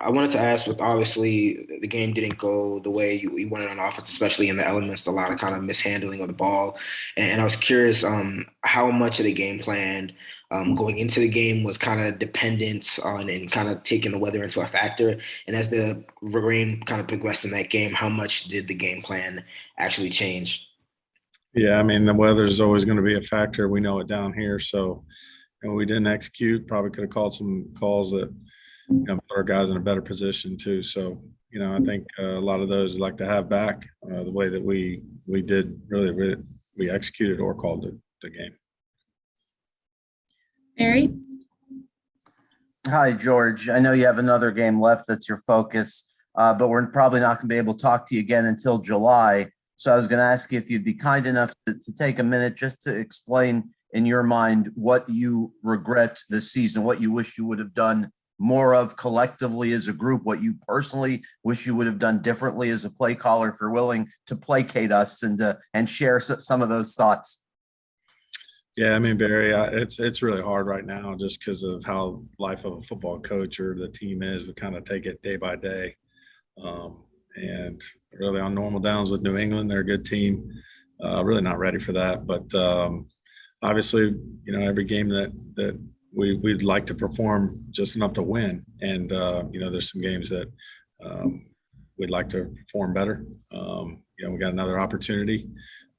I wanted to ask, with obviously the game didn't go the way you wanted on offense, especially in the elements, a lot of kind of mishandling of the ball. And I was curious how much of the game plan going into the game was kind of dependent on and kind of taking the weather into a factor. And as the rain kind of progressed in that game, how much did the game plan actually change? Yeah, I mean, the weather's always going to be a factor. We know it down here. So, we didn't execute. Probably could have called some calls that, put our guys in a better position too. So, I think a lot of those I'd like to have back the way that we did really we executed or called the game. Barry? Hi, George. I know you have another game left that's your focus, but we're probably not going to be able to talk to you again until July. So I was going to ask you if you'd be kind enough to take a minute just to explain in your mind what you regret this season, what you wish you would have done more of collectively as a group, what you personally wish you would have done differently as a play caller, if you're willing to placate us and share some of those thoughts. Yeah, I mean, Barry, it's really hard right now just because of how life of a football coach or the team is. We kind of take it day by day. And really on normal downs with New England, they're a good team. Really not ready for that. But obviously, every game that we'd like to perform just enough to win. And, there's some games that we'd like to perform better. We got another opportunity,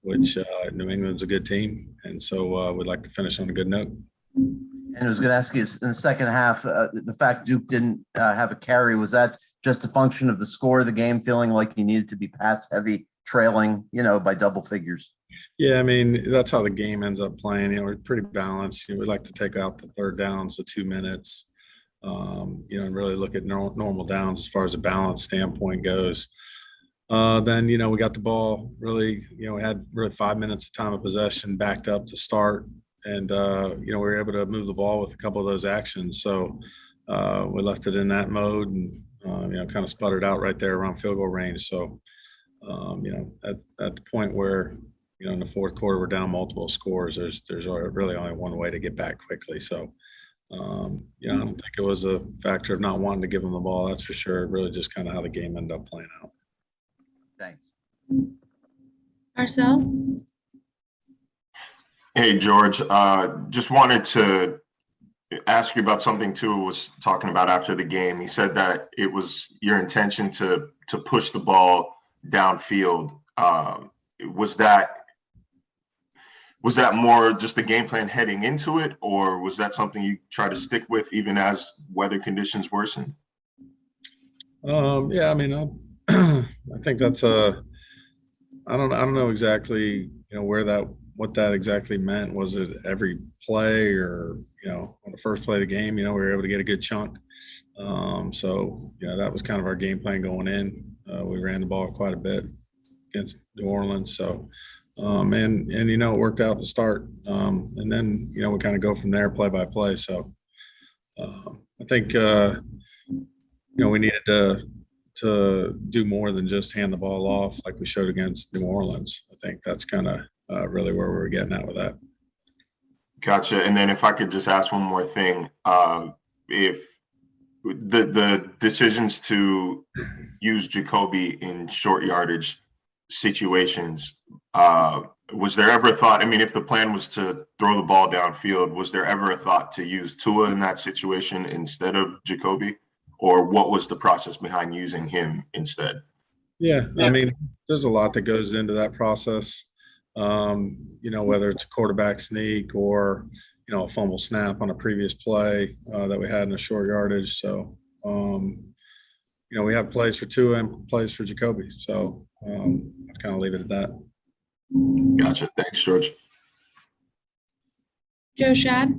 which New England's a good team. And so we'd like to finish on a good note. And I was going to ask you in the second half, the fact Duke didn't have a carry, was that just a function of the score of the game, feeling like you needed to be pass heavy, trailing, by double figures? Yeah, I mean, that's how the game ends up playing. We're pretty balanced. We like to take out the third downs to 2 minutes, and really look at normal downs as far as a balance standpoint goes. Then, we got the ball really, we had really 5 minutes of time of possession backed up to start. And, we were able to move the ball with a couple of those actions. So we left it in that mode and, kind of sputtered out right there around field goal range. So, at the point where, in the fourth quarter, we're down multiple scores, there's really only one way to get back quickly. So, I don't think it was a factor of not wanting to give them the ball. That's for sure. Really just kind of how the game ended up playing out. Thanks. Marcel? Hey, George. Just wanted to ask you about something Tua was talking about after the game. He said that it was your intention to push the ball downfield. Was that more just the game plan heading into it, or was that something you try to stick with even as weather conditions worsen? Yeah, I mean, I think that's I don't know exactly, what that exactly meant. Was it every play or, on the first play of the game, we were able to get a good chunk. So, that was kind of our game plan going in. We ran the ball quite a bit against New Orleans. So, it worked out to start. And then, we kind of go from there play by play. So I think, we needed to do more than just hand the ball off like we showed against New Orleans. I think that's kind of really where we're getting at with that. Gotcha. And then if I could just ask one more thing, if the decisions to use Jacoby in short yardage situations, was there ever a thought, if the plan was to throw the ball downfield, was there ever a thought to use Tua in that situation instead of Jacoby? Or what was the process behind using him instead? Yeah, I mean, there's a lot that goes into that process. Whether it's a quarterback sneak or, a fumble snap on a previous play that we had in a short yardage. So, we have plays for Tua and plays for Jacoby. So I'd kind of leave it at that. Gotcha. Thanks, George. Joe Shad?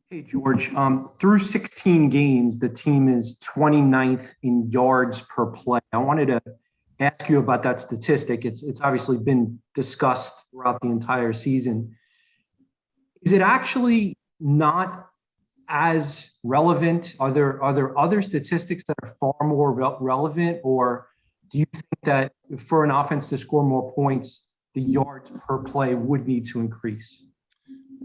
Hey, George. Through 16 games, the team is 29th in yards per play. I wanted to ask you about that statistic. It's obviously been discussed throughout the entire season. Is it actually not as relevant? Are there other statistics that are far more relevant, or do you think that for an offense to score more points, the yards per play would need to increase?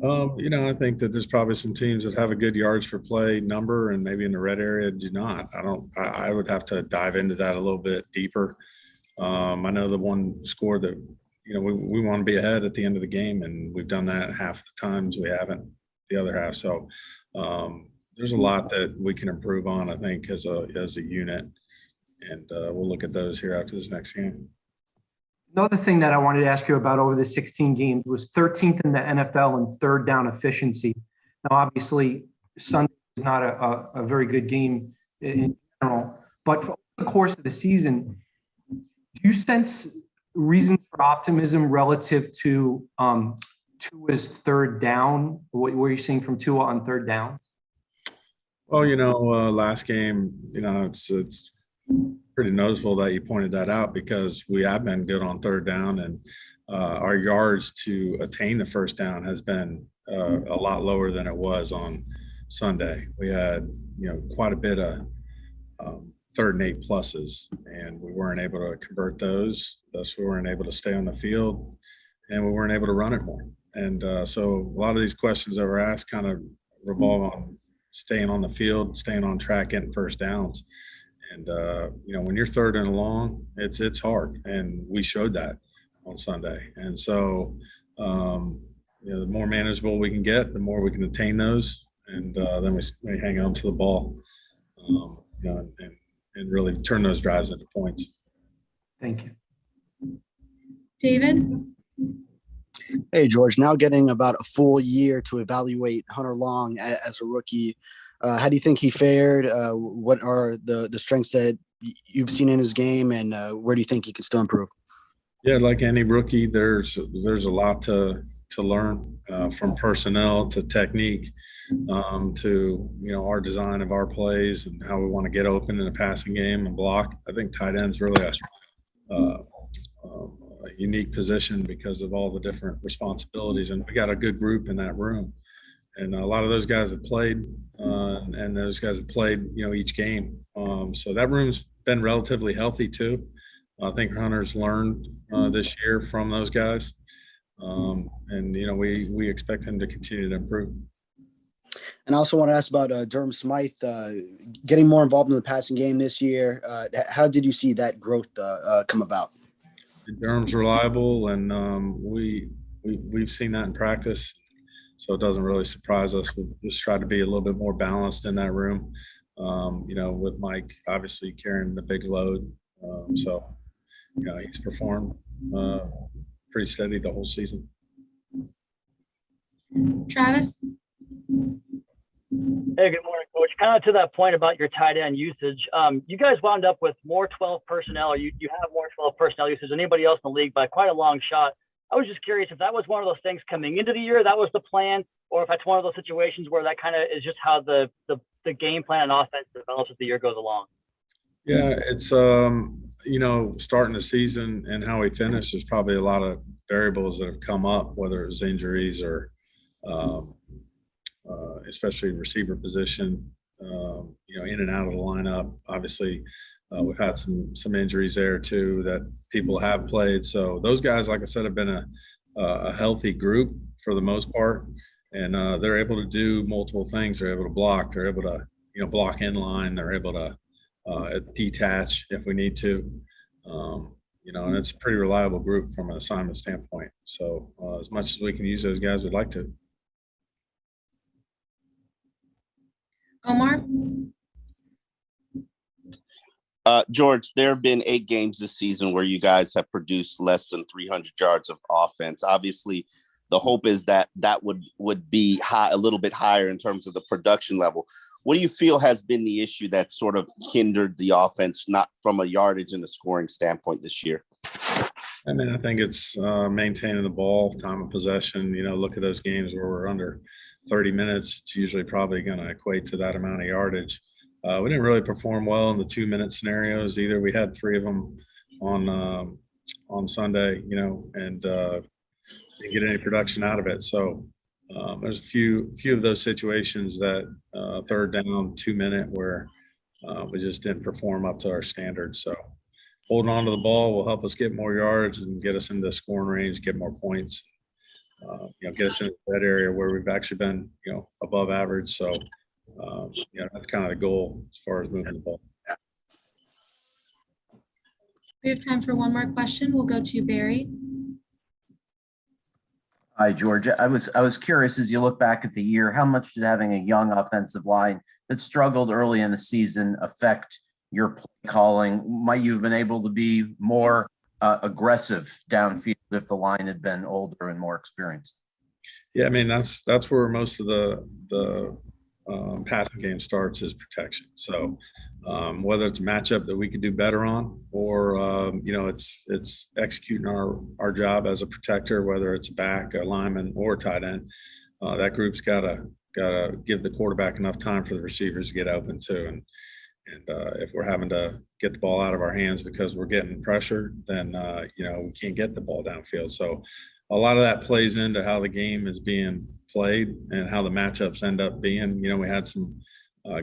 I think that there's probably some teams that have a good yards per play number and maybe in the red area do not. I would have to dive into that a little bit deeper. I know the one score that, we want to be ahead at the end of the game, and we've done that half the times. We haven't the other half. So there's a lot that we can improve on, I think, as a unit. And we'll look at those here after this next game. Another thing that I wanted to ask you about over the 16 games was 13th in the NFL in third down efficiency. Now, obviously, Sunday is not a very good game in general, but for the course of the season, do you sense reasons for optimism relative to Tua's third down? What were you seeing from Tua on third down? Well, last game, it's pretty noticeable that you pointed that out because we have been good on third down, and our yards to attain the first down has been a lot lower than it was on Sunday. We had, quite a bit of third and 8 pluses, and we weren't able to convert those. Thus, we weren't able to stay on the field, and we weren't able to run it more. And so a lot of these questions that were asked kind of revolve on staying on the field, staying on track, getting first downs. And, when you're third and long, it's hard. And we showed that on Sunday. And so, the more manageable we can get, the more we can attain those. And then we hang on to the ball, and really turn those drives into points. Thank you. David? Hey, George, now getting about a full year to evaluate Hunter Long as a rookie. How do you think he fared? What are the strengths that you've seen in his game, and where do you think he can still improve? Yeah, like any rookie, there's a lot to learn, from personnel to technique, to our design of our plays and how we want to get open in the passing game and block. I think tight end's really a unique position because of all the different responsibilities, and we got a good group in that room. And a lot of those guys have played, and those guys have played, each game. So that room's been relatively healthy too. I think Hunter's learned this year from those guys, and we expect him to continue to improve. And I also want to ask about Durham Smythe getting more involved in the passing game this year. How did you see that growth come about? Durham's reliable, and we've seen that in practice. So it doesn't really surprise us. We've just tried to be a little bit more balanced in that room, with Mike obviously carrying the big load. He's performed pretty steady the whole season. Travis? Hey, good morning, Coach. Kind of to that point about your tight end usage, you guys wound up with more 12 personnel, or you have more 12 personnel usage than anybody else in the league by quite a long shot. I was just curious if that was one of those things coming into the year, that was the plan, or if that's one of those situations where that kind of is just how the game plan and offense develops as the year goes along. Yeah, it's starting the season and how we finish, there's probably a lot of variables that have come up, whether it's injuries or especially receiver position, in and out of the lineup. Obviously, we've had some injuries there too that people have played. So those guys, like I said, have been a healthy group for the most part, and they're able to do multiple things. They're able to block. They're able to block in line. They're able to detach if we need to. And it's a pretty reliable group from an assignment standpoint. So as much as we can use those guys, we'd like to. Omar? George, there have been 8 games this season where you guys have produced less than 300 yards of offense. Obviously, the hope is that would be high, a little bit higher in terms of the production level. What do you feel has been the issue that sort of hindered the offense, not from a yardage and a scoring standpoint this year? I mean, I think it's maintaining the ball, time of possession. Look at those games where we're under 30 minutes. It's usually probably going to equate to that amount of yardage. We didn't really perform well in the 2-minute scenarios either. We had 3 of them on Sunday, and didn't get any production out of it. So there's a few of those situations that third down, 2-minute where we just didn't perform up to our standards. So holding on to the ball will help us get more yards and get us into scoring range, get more points. get us into that area where we've actually been, above average. So, that's kind of the goal as far as moving the ball. We have time for one more question. We'll go to Barry. Hi, George. I was curious, as you look back at the year, how much did having a young offensive line that struggled early in the season affect your play calling? Might you have been able to be more aggressive downfield if the line had been older and more experienced? Yeah, I mean, that's where most of the passing game starts, is protection. So whether it's a matchup that we could do better on, or it's executing our job as a protector, whether it's a back, a lineman, or a tight end, that group's gotta give the quarterback enough time for the receivers to get open too. And if we're having to get the ball out of our hands because we're getting pressured, then we can't get the ball downfield. So a lot of that plays into how the game is being played and how the matchups end up being. We had some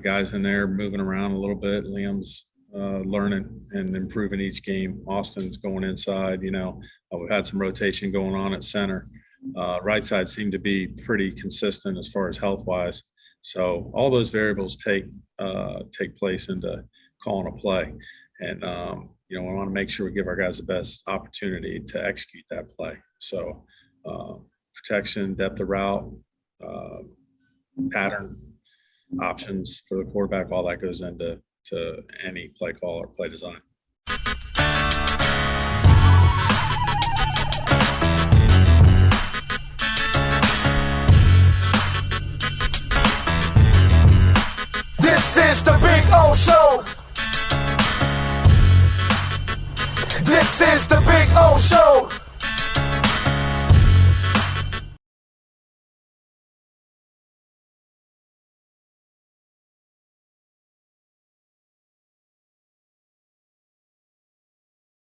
guys in there moving around a little bit. Liam's learning and improving each game. Austin's going inside. We've had some rotation going on at center. Right side seemed to be pretty consistent as far as health wise. So all those variables take place into calling a play. And we want to make sure we give our guys the best opportunity to execute that play. So protection, depth of route, pattern, options for the quarterback, all that goes into any play call or play design. This is the Big O Show. This is the Big O Show.